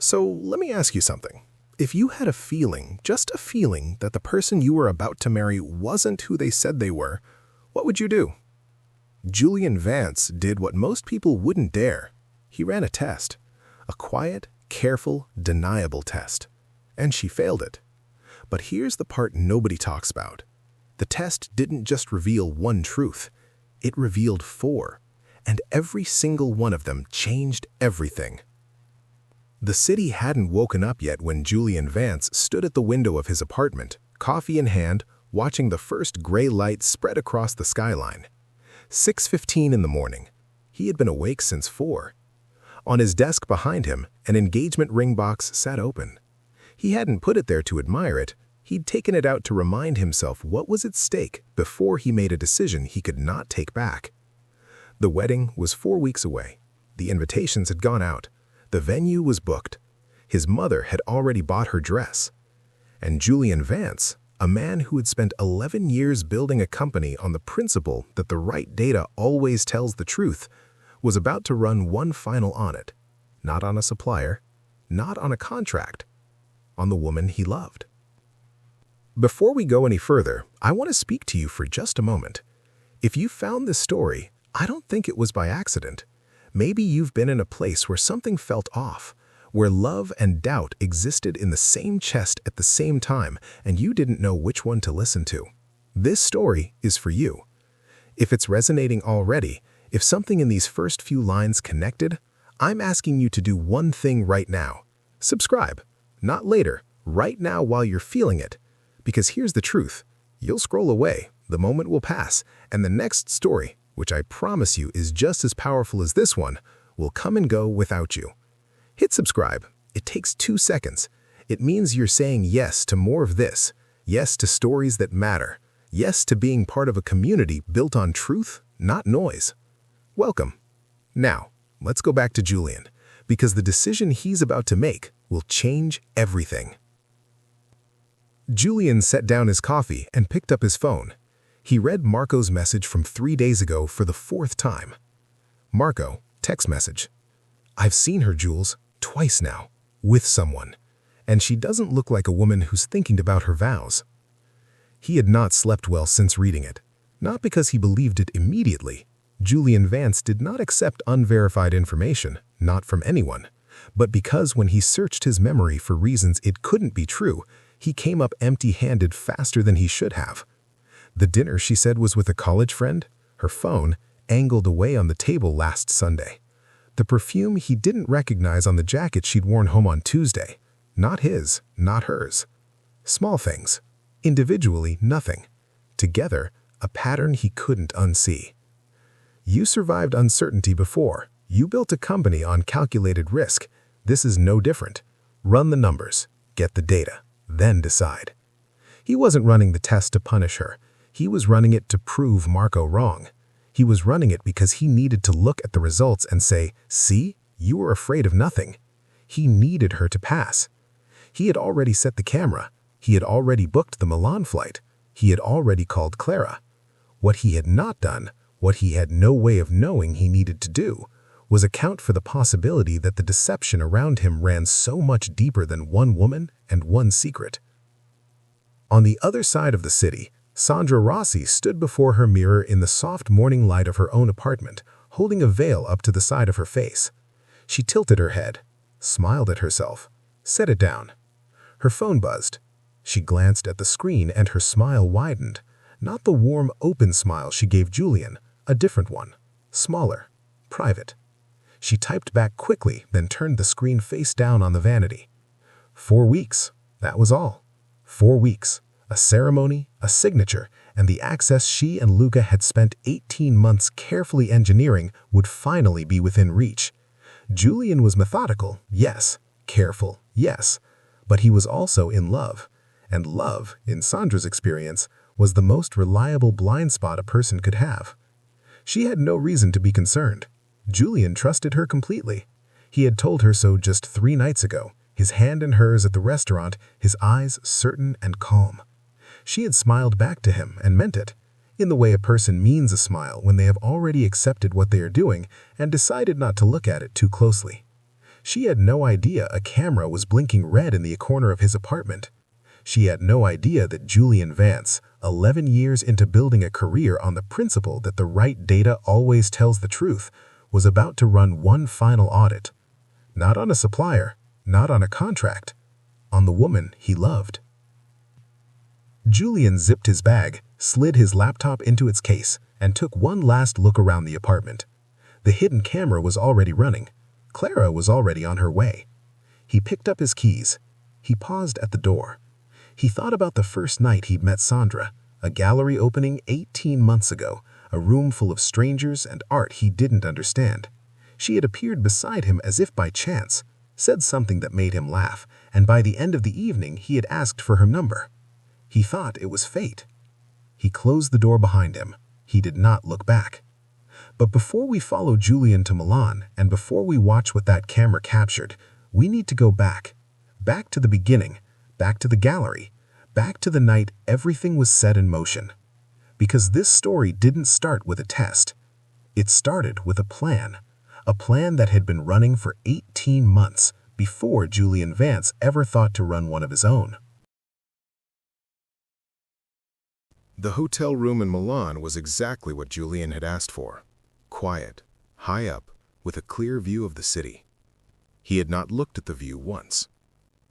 So let me ask you something. If you had a feeling, just a feeling, that the person you were about to marry wasn't who they said they were, what would you do? Julian Vance did what most people wouldn't dare. He ran a test. A quiet, careful, deniable test. And she failed it. But here's the part nobody talks about. The test didn't just reveal one truth. It revealed four. And every single one of them changed everything. The city hadn't woken up yet when Julian Vance stood at the window of his apartment, coffee in hand, watching the first gray light spread across the skyline. 6:15 in the morning. He had been awake since 4. On his desk behind him, an engagement ring box sat open. He hadn't put it there to admire it. He'd taken it out to remind himself what was at stake before he made a decision he could not take back. The wedding was 4 weeks away. The invitations had gone out. The venue was booked. His mother had already bought her dress. And Julian Vance, a man who had spent 11 years building a company on the principle that the right data always tells the truth, was about to run one final audit. Not on a supplier, not on a contract, on the woman he loved. Before we go any further, I want to speak to you for just a moment. If you found this story, I don't think it was by accident. Maybe you've been in a place where something felt off, where love and doubt existed in the same chest at the same time, and you didn't know which one to listen to. This story is for you. If it's resonating already, if something in these first few lines connected, I'm asking you to do one thing right now. Subscribe. Not later, right now while you're feeling it. Because here's the truth. You'll scroll away, the moment will pass, and the next story, which I promise you is just as powerful as this one, will come and go without you. Hit subscribe. It takes 2 seconds. It means you're saying yes to more of this, yes to stories that matter, yes to being part of a community built on truth, not noise. Welcome. Now, let's go back to Julian, because the decision he's about to make will change everything. Julian set down his coffee and picked up his phone. He read Marco's message from 3 days ago for the 4th time. Marco, text message. I've seen her, Jules, twice now, with someone, and she doesn't look like a woman who's thinking about her vows. He had not slept well since reading it, not because he believed it immediately. Julian Vance did not accept unverified information, not from anyone, but because when he searched his memory for reasons it couldn't be true, he came up empty-handed faster than he should have. The dinner, she said, was with a college friend. Her phone angled away on the table last Sunday. The perfume he didn't recognize on the jacket she'd worn home on Tuesday. Not his, not hers. Small things. Individually, nothing. Together, a pattern he couldn't unsee. You survived uncertainty before. You built a company on calculated risk. This is no different. Run the numbers. Get the data. Then decide. He wasn't running the test to punish her. He was running it to prove Marco wrong. He was running it because he needed to look at the results and say, see, you were afraid of nothing. He needed her to pass. He had already set the camera. He had already booked the Milan flight. He had already called Clara. What he had not done, what he had no way of knowing he needed to do, was account for the possibility that the deception around him ran so much deeper than one woman and one secret. On the other side of the city, Sandra Rossi stood before her mirror in the soft morning light of her own apartment, holding a veil up to the side of her face. She tilted her head, smiled at herself, set it down. Her phone buzzed. She glanced at the screen and her smile widened. Not the warm, open smile she gave Julian, a different one, smaller, private. She typed back quickly, then turned the screen face down on the vanity. 4 weeks, that was all. 4 weeks. A ceremony, a signature, and the access she and Luca had spent 18 months carefully engineering would finally be within reach. Julian was methodical, yes. Careful, yes. But he was also in love. And love, in Sandra's experience, was the most reliable blind spot a person could have. She had no reason to be concerned. Julian trusted her completely. He had told her so just 3 nights ago, his hand in hers at the restaurant, his eyes certain and calm. She had smiled back to him and meant it, in the way a person means a smile when they have already accepted what they are doing and decided not to look at it too closely. She had no idea a camera was blinking red in the corner of his apartment. She had no idea that Julian Vance, 11 years into building a career on the principle that the right data always tells the truth, was about to run one final audit. Not on a supplier, not on a contract, on the woman he loved. Julian zipped his bag, slid his laptop into its case, and took one last look around the apartment. The hidden camera was already running. Clara was already on her way. He picked up his keys. He paused at the door. He thought about the first night he'd met Sandra, a gallery opening 18 months ago, a room full of strangers and art he didn't understand. She had appeared beside him as if by chance, said something that made him laugh, and by the end of the evening he had asked for her number. He thought it was fate. He closed the door behind him. He did not look back. But before we follow Julian to Milan, and before we watch what that camera captured, we need to go back. Back to the beginning, back to the gallery, back to the night everything was set in motion. Because this story didn't start with a test. It started with a plan that had been running for 18 months before Julian Vance ever thought to run one of his own. The hotel room in Milan was exactly what Julian had asked for. Quiet, high up, with a clear view of the city. He had not looked at the view once.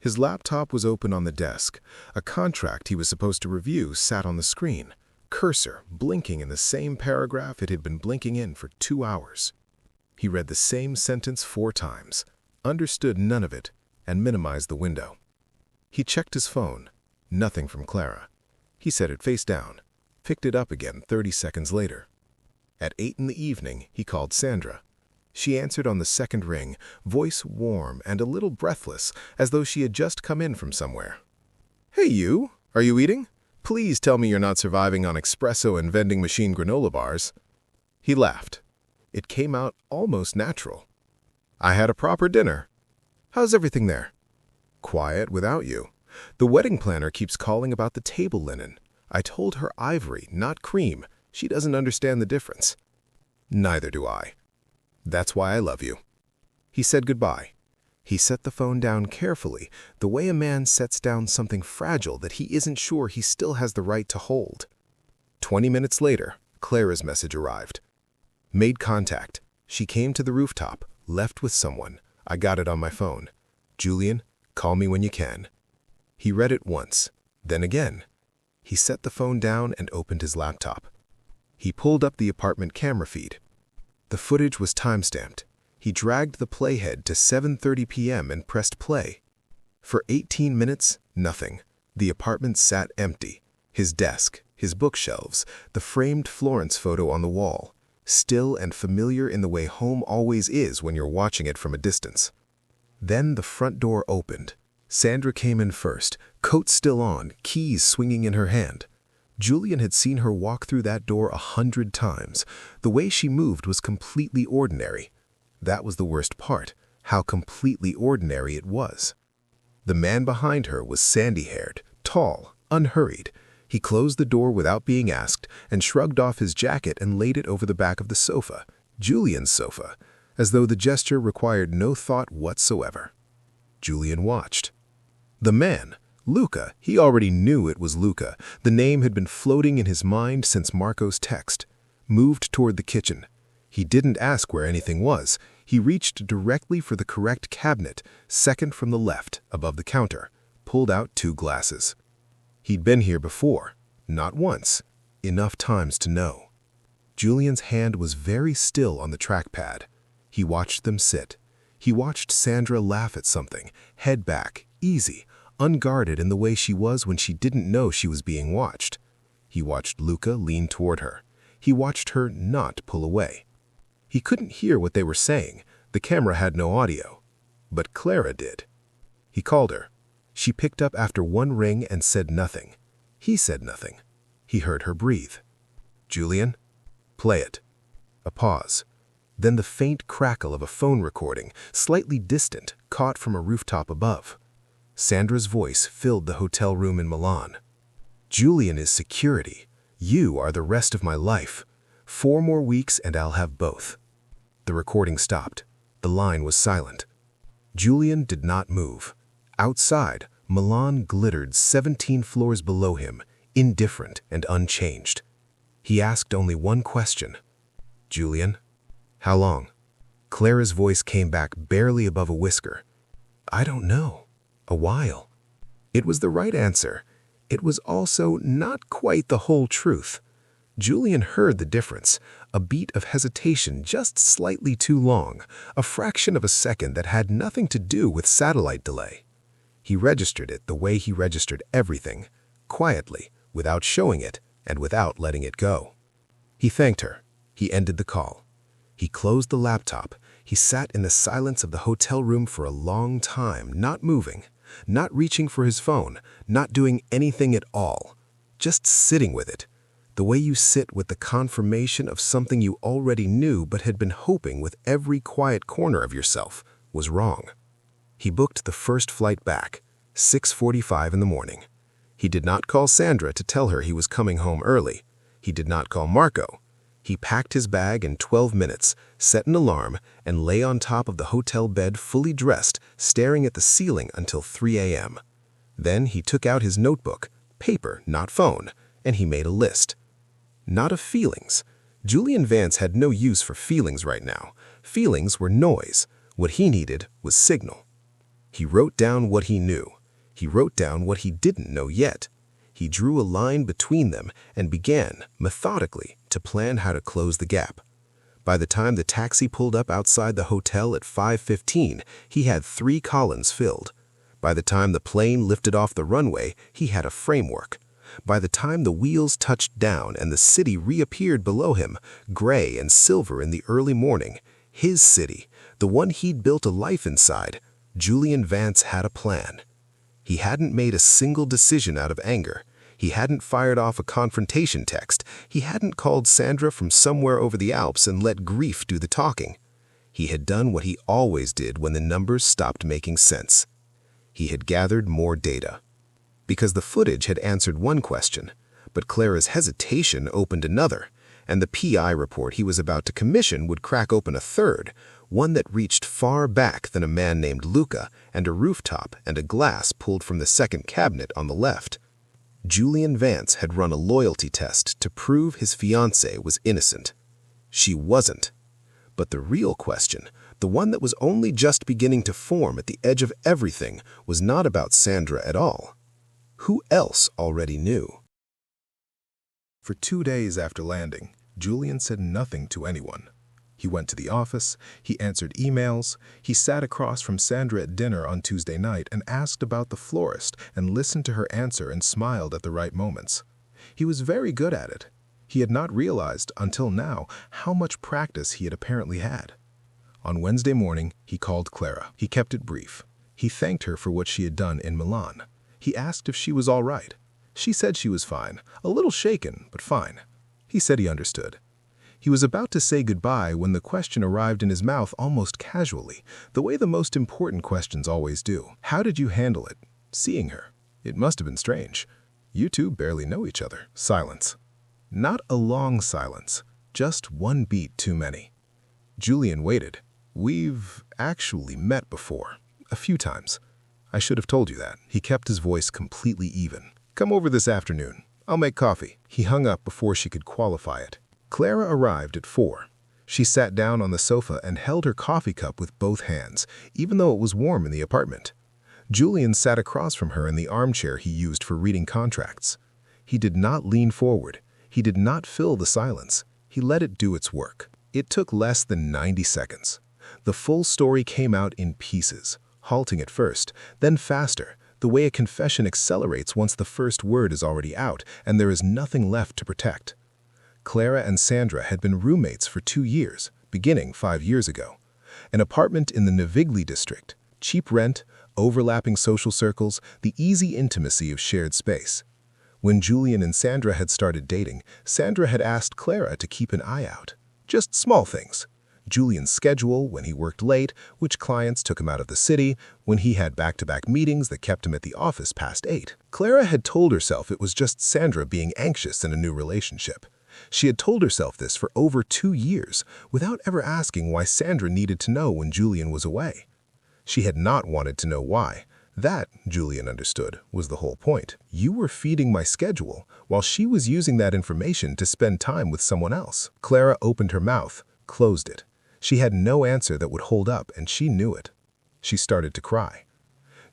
His laptop was open on the desk. A contract he was supposed to review sat on the screen, cursor blinking in the same paragraph it had been blinking in for 2 hours. He read the same sentence 4 times, understood none of it, and minimized the window. He checked his phone. Nothing from Clara. He set it face down, picked it up again 30 seconds later. At 8 in the evening, he called Sandra. She answered on the second ring, voice warm and a little breathless, as though she had just come in from somewhere. "Hey you, are you eating? Please tell me you're not surviving on espresso and vending machine granola bars." He laughed. It came out almost natural. "I had a proper dinner. How's everything there?" "Quiet without you. The wedding planner keeps calling about the table linen. I told her ivory, not cream. She doesn't understand the difference." "Neither do I. That's why I love you." He said goodbye. He set the phone down carefully, the way a man sets down something fragile that he isn't sure he still has the right to hold. 20 minutes later, Clara's message arrived. "Made contact. She came to the rooftop, left with someone. I got it on my phone. Julian, call me when you can." He read it once, then again. He set the phone down and opened his laptop. He pulled up the apartment camera feed. The footage was time-stamped. He dragged the playhead to 7:30 p.m. and pressed play. For 18 minutes, nothing. The apartment sat empty. His desk, his bookshelves, the framed Florence photo on the wall, still and familiar in the way home always is when you're watching it from a distance. Then the front door opened. Sandra came in first, coat still on, keys swinging in her hand. Julian had seen her walk through that door 100 times. The way she moved was completely ordinary. That was the worst part, how completely ordinary it was. The man behind her was sandy-haired, tall, unhurried. He closed the door without being asked and shrugged off his jacket and laid it over the back of the sofa, Julian's sofa, as though the gesture required no thought whatsoever. Julian watched. The man, Luca, he already knew it was Luca. The name had been floating in his mind since Marco's text. Moved toward the kitchen. He didn't ask where anything was. He reached directly for the correct cabinet, second from the left, above the counter, pulled out 2 glasses. He'd been here before, not once, enough times to know. Julian's hand was very still on the trackpad. He watched them sit. He watched Sandra laugh at something, head back, easy, unguarded in the way she was when she didn't know she was being watched. He watched Luca lean toward her. He watched her not pull away. He couldn't hear what they were saying. The camera had no audio. But Clara did. He called her. She picked up after 1 ring and said nothing. He said nothing. He heard her breathe. "Julian, play it." A pause. Then the faint crackle of a phone recording, slightly distant, caught from a rooftop above. Sandra's voice filled the hotel room in Milan. "Julian is security. You are the rest of my life. 4 more weeks and I'll have both." The recording stopped. The line was silent. Julian did not move. Outside, Milan glittered 17 floors below him, indifferent and unchanged. He asked only one question. "Julian, how long?" Clara's voice came back barely above a whisper. "I don't know. A while." It was the right answer. It was also not quite the whole truth. Julian heard the difference, a beat of hesitation just slightly too long, a fraction of a second that had nothing to do with satellite delay. He registered it the way he registered everything, quietly, without showing it, and without letting it go. He thanked her. He ended the call. He closed the laptop. He sat in the silence of the hotel room for a long time, not moving, not reaching for his phone, not doing anything at all, just sitting with it, the way you sit with the confirmation of something you already knew but had been hoping with every quiet corner of yourself was wrong. He booked the first flight back, 6:45 in the morning. He did not call Sandra to tell her he was coming home early. He did not call Marco. He packed his bag in 12 minutes, set an alarm, and lay on top of the hotel bed fully dressed, staring at the ceiling until 3 a.m. Then he took out his notebook, paper, not phone, and he made a list. Not of feelings. Julian Vance had no use for feelings right now. Feelings were noise. What he needed was signal. He wrote down what he knew. He wrote down what he didn't know yet. He drew a line between them and began, methodically, to plan how to close the gap. By the time the taxi pulled up outside the hotel at 5:15, he had 3 columns filled. By the time the plane lifted off the runway, he had a framework. By the time the wheels touched down and the city reappeared below him, gray and silver in the early morning, his city, the one he'd built a life inside, Julian Vance had a plan. He hadn't made a single decision out of anger. He hadn't fired off a confrontation text. He hadn't called Sandra from somewhere over the Alps and let grief do the talking. He had done what he always did when the numbers stopped making sense. He had gathered more data. Because the footage had answered one question, but Clara's hesitation opened another, and the PI report he was about to commission would crack open a third, one that reached far back than a man named Luca and a rooftop and a glass pulled from the second cabinet on the left. Julian Vance had run a loyalty test to prove his fiancée was innocent. She wasn't. But the real question, the one that was only just beginning to form at the edge of everything, was not about Sandra at all. Who else already knew? For 2 days after landing, Julian said nothing to anyone. He went to the office, he answered emails, he sat across from Sandra at dinner on Tuesday night and asked about the florist and listened to her answer and smiled at the right moments. He was very good at it. He had not realized, until now, how much practice he had apparently had. On Wednesday morning, he called Clara. He kept it brief. He thanked her for what she had done in Milan. He asked if she was all right. She said she was fine, a little shaken, but fine. He said he understood. He was about to say goodbye when the question arrived in his mouth almost casually, the way the most important questions always do. How did you handle it? Seeing her. It must have been strange. You two barely know each other. Silence. Not a long silence, just one beat too many. Julian waited. We've actually met before, a few times. I should have told you that. He kept his voice completely even. Come over this afternoon. I'll make coffee. He hung up before she could qualify it. Clara arrived at 4. She sat down on the sofa and held her coffee cup with both hands, even though it was warm in the apartment. Julian sat across from her in the armchair he used for reading contracts. He did not lean forward. He did not fill the silence. He let it do its work. It took less than 90 seconds. The full story came out in pieces, halting at first, then faster, the way a confession accelerates once the first word is already out and there is nothing left to protect. Clara and Sandra had been roommates for 2 years, beginning 5 years ago. An apartment in the Navigli district, cheap rent, overlapping social circles, the easy intimacy of shared space. When Julian and Sandra had started dating, Sandra had asked Clara to keep an eye out. Just small things. Julian's schedule, when he worked late, which clients took him out of the city, when he had back-to-back meetings that kept him at the office past 8. Clara had told herself it was just Sandra being anxious in a new relationship. She had told herself this for over 2 years, without ever asking why Sandra needed to know when Julian was away. She had not wanted to know why. That, Julian understood, was the whole point. You were feeding my schedule, while she was using that information to spend time with someone else. Clara opened her mouth, closed it. She had no answer that would hold up, and she knew it. She started to cry.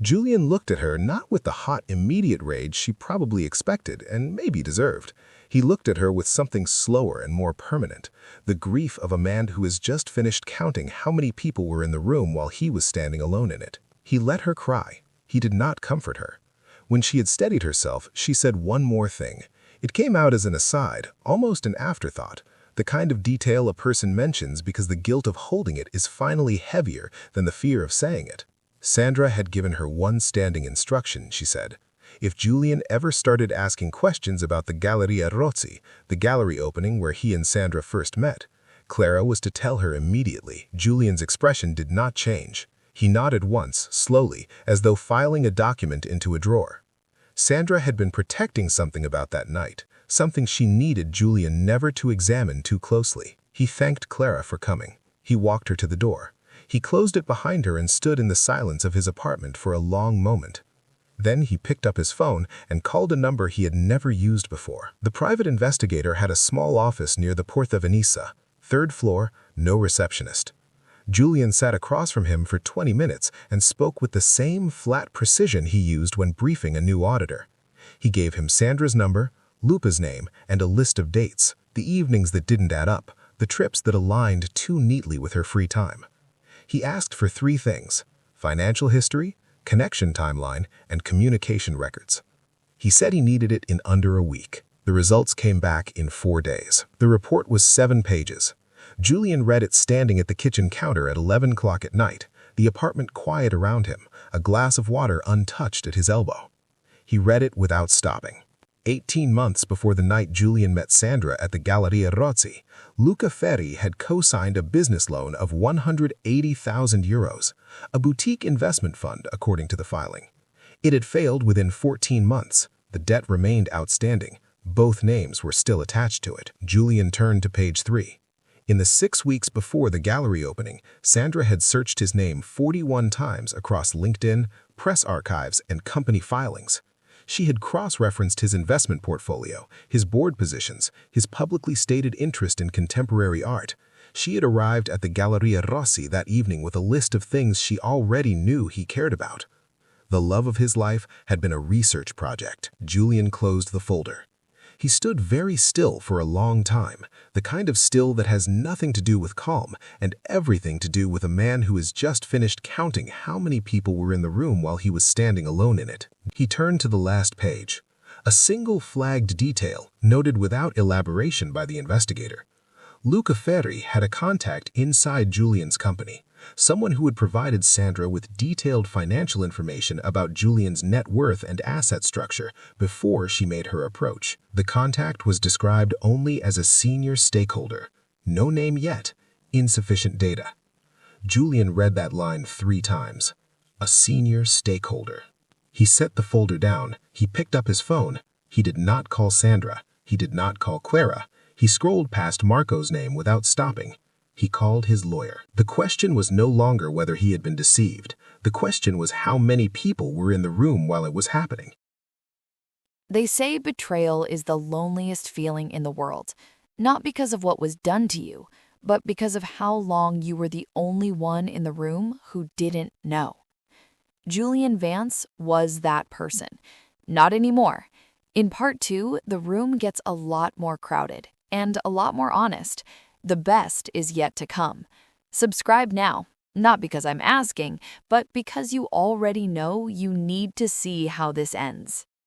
Julian looked at her not with the hot, immediate rage she probably expected and maybe deserved. He looked at her with something slower and more permanent, the grief of a man who has just finished counting how many people were in the room while he was standing alone in it. He let her cry. He did not comfort her. When she had steadied herself, she said one more thing. It came out as an aside, almost an afterthought, the kind of detail a person mentions because the guilt of holding it is finally heavier than the fear of saying it. Sandra had given her one standing instruction, she said. If Julian ever started asking questions about the Galleria Rozzi, the gallery opening where he and Sandra first met, Clara was to tell her immediately. Julian's expression did not change. He nodded once, slowly, as though filing a document into a drawer. Sandra had been protecting something about that night, something she needed Julian never to examine too closely. He thanked Clara for coming. He walked her to the door. He closed it behind her and stood in the silence of his apartment for a long moment. Then he picked up his phone and called a number he had never used before. The private investigator had a small office near the Porta Veneza, third floor, no receptionist. Julian sat across from him for 20 minutes and spoke with the same flat precision he used when briefing a new auditor. He gave him Sandra's number, Lupa's name, and a list of dates, the evenings that didn't add up, the trips that aligned too neatly with her free time. He asked for 3 things: financial history, connection timeline, and communication records. He said he needed it in under a week. The results came back in 4 days. The report was 7 pages. Julian read it standing at the kitchen counter at 11 o'clock at night, the apartment quiet around him, a glass of water untouched at his elbow. He read it without stopping. 18 months before the night Julian met Sandra at the Galleria Rozzi, Luca Ferri had co-signed a business loan of 180,000 euros, a boutique investment fund according to the filing. It had failed within 14 months. The debt remained outstanding. Both names were still attached to it. Julian turned to page 3. In the 6 weeks before the gallery opening, Sandra had searched his name 41 times across LinkedIn, press archives, and company filings. She had cross-referenced his investment portfolio, his board positions, his publicly stated interest in contemporary art. She had arrived at the Galleria Rozzi that evening with a list of things she already knew he cared about. The love of his life had been a research project. Julian closed the folder. He stood very still for a long time, the kind of still that has nothing to do with calm and everything to do with a man who has just finished counting how many people were in the room while he was standing alone in it. He turned to the last page. A single flagged detail, noted without elaboration by the investigator. Luca Ferri had a contact inside Julian's company, someone who had provided Sandra with detailed financial information about Julian's net worth and asset structure before she made her approach. The contact was described only as a senior stakeholder. No name yet, insufficient data. Julian read that line 3 times. A senior stakeholder. He set the folder down. He picked up his phone. He did not call Sandra. He did not call Clara. He scrolled past Marco's name without stopping. He called his lawyer. The question was no longer whether he had been deceived. The question was how many people were in the room while it was happening. They say betrayal is the loneliest feeling in the world, not because of what was done to you, but because of how long you were the only one in the room who didn't know. Julian Vance was that person. Not anymore. In part 2, the room gets a lot more crowded and a lot more honest. The best is yet to come. Subscribe now, not because I'm asking, but because you already know you need to see how this ends.